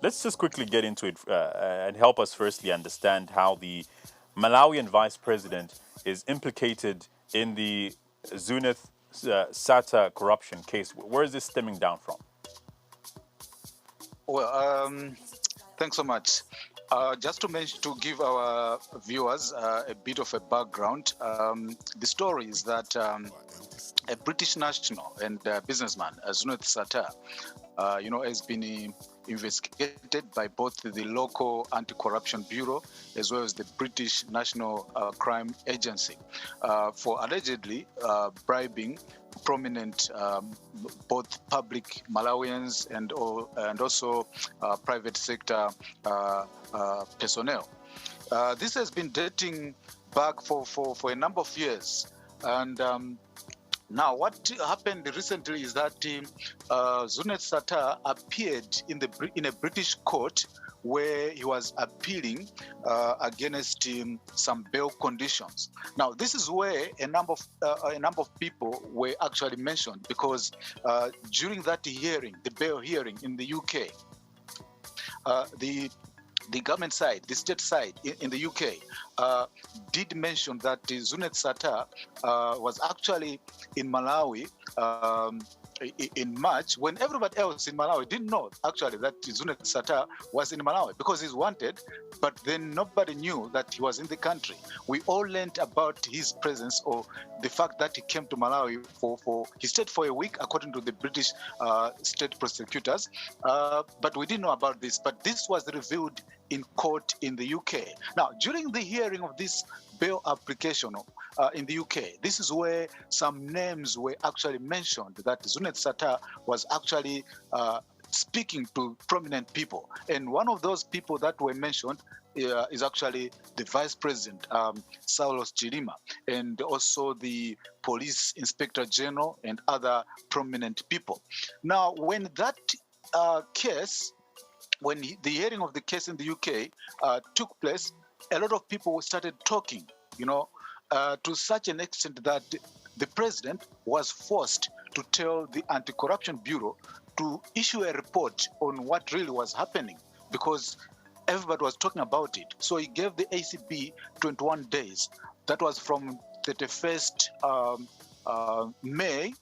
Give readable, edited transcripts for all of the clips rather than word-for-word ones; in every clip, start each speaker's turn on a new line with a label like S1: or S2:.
S1: let's just quickly get into it and help us firstly understand how the Malawian vice president is implicated in the Zuneth Sattar corruption case. Where is this stemming down from?
S2: Well, thanks so much. Just to give our viewers a bit of a background, the story is that a British national and businessman, Zuneth Sattar, has been investigated by both the local anti-corruption bureau as well as the British National Crime Agency for allegedly bribing prominent both public Malawians and also private sector personnel. This has been dating back for a number of years, and now, what happened recently is that Zuneth Sattar appeared in a British court where he was appealing against some bail conditions. Now, this is where a number of people were actually mentioned, because during that hearing, the bail hearing in the UK, the government side, the state side in the UK, did mention that Zuneth Sattar was actually in Malawi in March, when everybody else in Malawi didn't know actually that Zuneth Sattar was in Malawi because he's wanted, but then nobody knew that he was in the country. We all learned about his presence, or the fact that he came to Malawi he stayed for a week according to the British state prosecutors, but we didn't know about this. But this was revealed in court in the UK. Now, during the hearing of this bail application in the UK, this is where some names were actually mentioned, that Zuneth Sattar was actually speaking to prominent people. And one of those people that were mentioned is actually the Vice President, Saulos Chilima, and also the Police Inspector General and other prominent people. Now, when that case, the hearing of the case in the UK took place, a lot of people started talking, to such an extent that the president was forced to tell the Anti-Corruption Bureau to issue a report on what really was happening, because everybody was talking about it. So he gave the ACB 21 days. That was from 31st May.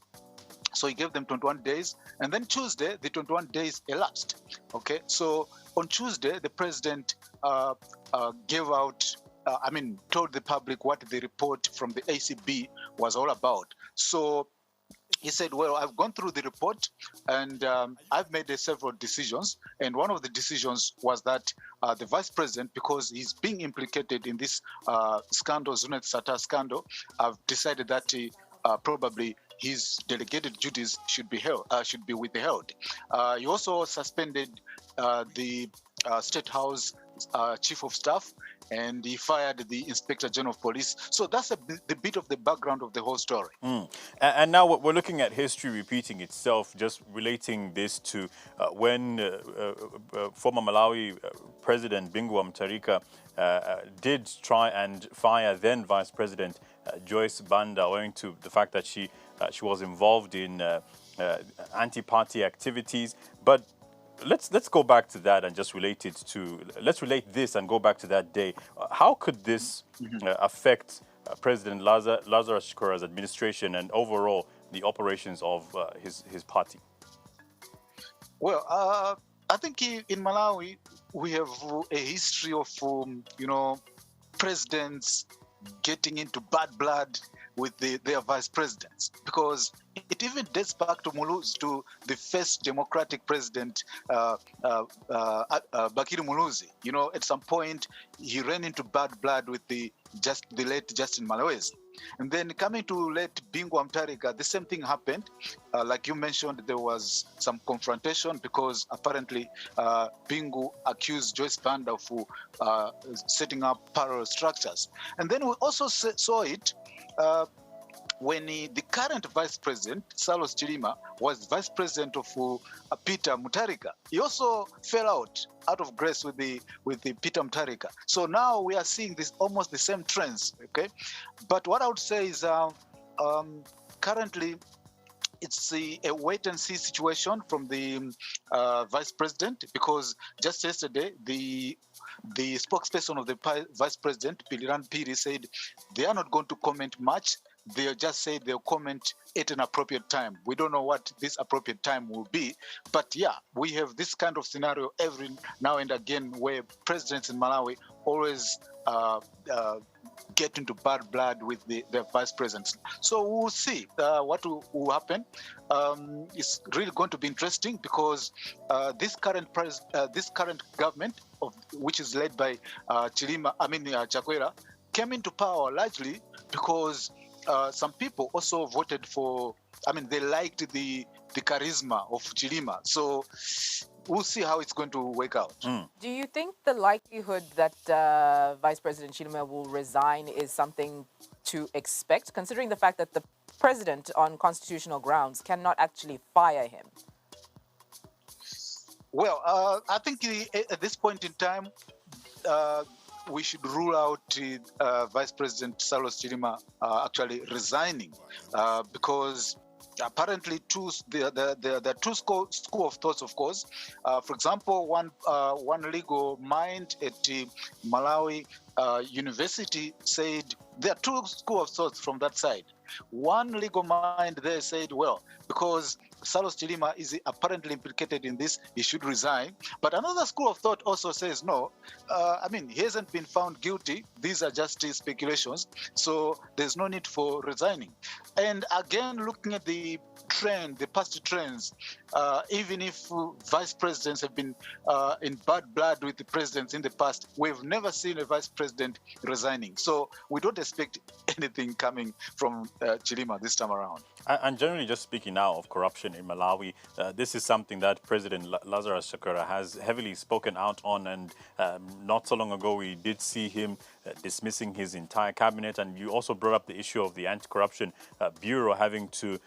S2: So he gave them 21 days. And then Tuesday, the 21 days elapsed. Okay, so on Tuesday, the president told the public what the report from the ACB was all about. So he said, well, I've gone through the report and I've made several decisions. And one of the decisions was that the vice president, because he's being implicated in this scandal, Zuneth Sattar scandal, I've decided that probably his delegated duties should be withheld. He also suspended the State House Chief of Staff, and he fired the Inspector General of Police. So that's the bit of the background of the whole story.
S1: And now we're looking at history repeating itself, just relating this to when former Malawi President Bingu Mutharika did try and fire then Vice President Joyce Banda, owing to the fact that she was involved in anti-party activities. But let's go back to that and just relate this and go back to that day. How could this affect President Lazarus Chakwera's administration and overall the operations of his party?
S2: Well, I think in Malawi we have a history of presidents getting into bad blood with their vice presidents, because it even dates back to the first democratic president, Bakiri Muluzi. At some point he ran into bad blood with the late Justin Malawezi. And then coming to late Bingu Mutharika, the same thing happened. Like you mentioned, there was some confrontation because apparently Bingu accused Joyce Banda of setting up parallel structures. And then we also saw it when the current vice president, Saulos Chilima, was vice president of Peter Mutharika. He also fell out of grace with the Peter Mutharika. So now we are seeing this almost the same trends. Okay, but what I would say is currently it's a wait-and-see situation from the vice president, because just yesterday the spokesperson of the vice president, Piliran Piri, said they are not going to comment much. They'll just say they'll comment at an appropriate time. We don't know what this appropriate time will be, but yeah, we have this kind of scenario every now and again where presidents in Malawi always get into bad blood with the vice presidents. So we'll see what will happen. It's really going to be interesting, because this current government, which is led by Chakwera, came into power largely because some people also voted for. They liked the charisma of Chilima. So we'll see how it's going to work out.
S3: Do you think the likelihood that Vice President Chilima will resign is something to expect, considering the fact that the president, on constitutional grounds, cannot actually fire him?
S2: Well, I think at this point in time, we should rule out Vice President Lazarus Chilima actually resigning, because apparently there are two school of thoughts, of course. For example, one legal mind at Malawi University said there are two school of thoughts from that side. One legal mind there said, well, because Lazarus Chilima is apparently implicated in this, he should resign. But another school of thought also says, no, he hasn't been found guilty. These are just speculations. So there's no need for resigning. And again, looking at the past trends, even if vice presidents have been in bad blood with the presidents in the past, we've never seen a vice president resigning. So we don't expect anything coming from Chilima this time around.
S1: And generally, just speaking now of corruption in Malawi, this is something that President Lazarus Chakwera has heavily spoken out on, and not so long ago we did see him dismissing his entire cabinet. And you also brought up the issue of the Anti-Corruption Bureau having to,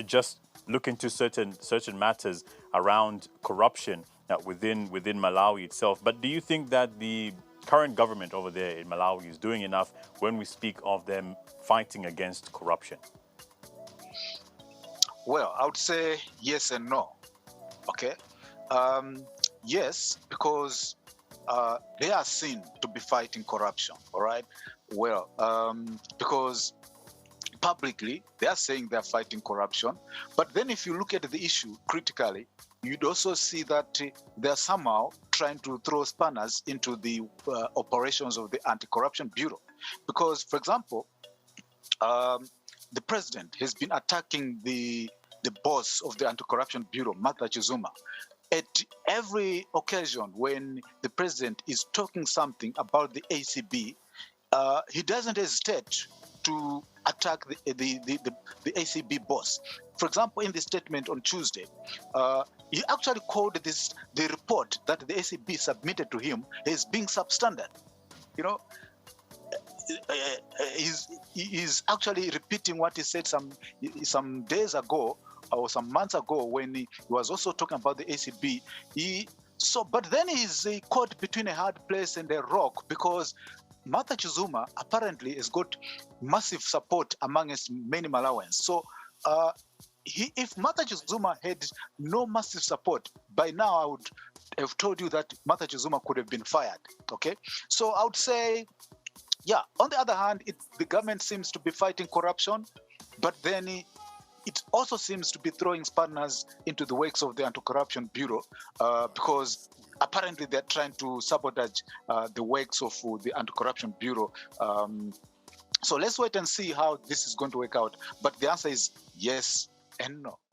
S1: just look into certain matters around corruption within Malawi itself. But do you think that the current government over there in Malawi is doing enough when we speak of them fighting against corruption?
S2: Well, I would say yes and no. Okay. Yes, because they are seen to be fighting corruption. All right. Well, because publicly they are saying they are fighting corruption, but then if you look at the issue critically, you'd also see that they're somehow trying to throw spanners into the operations of the Anti-Corruption Bureau. Because, for example, the president has been attacking the boss of the Anti-Corruption Bureau, Martha Chizuma. At every occasion when the president is talking something about the ACB, he doesn't hesitate to attack the ACB boss. For example, in the statement on Tuesday, he actually called the report that the ACB submitted to him as being substandard. He's actually repeating what he said some days ago or some months ago when he was also talking about the ACB. But then he's caught between a hard place and a rock, because Martha Chizuma apparently has got massive support amongst many Malawians. So if Martha Chizuma had no massive support, by now I would have told you that Martha Chizuma could have been fired. Okay, so I would say, yeah. On the other hand, the government seems to be fighting corruption, but then it also seems to be throwing spanners into the works of the Anti-Corruption Bureau, because apparently they're trying to sabotage the works of the Anti-Corruption Bureau. So let's wait and see how this is going to work out. But the answer is yes and no.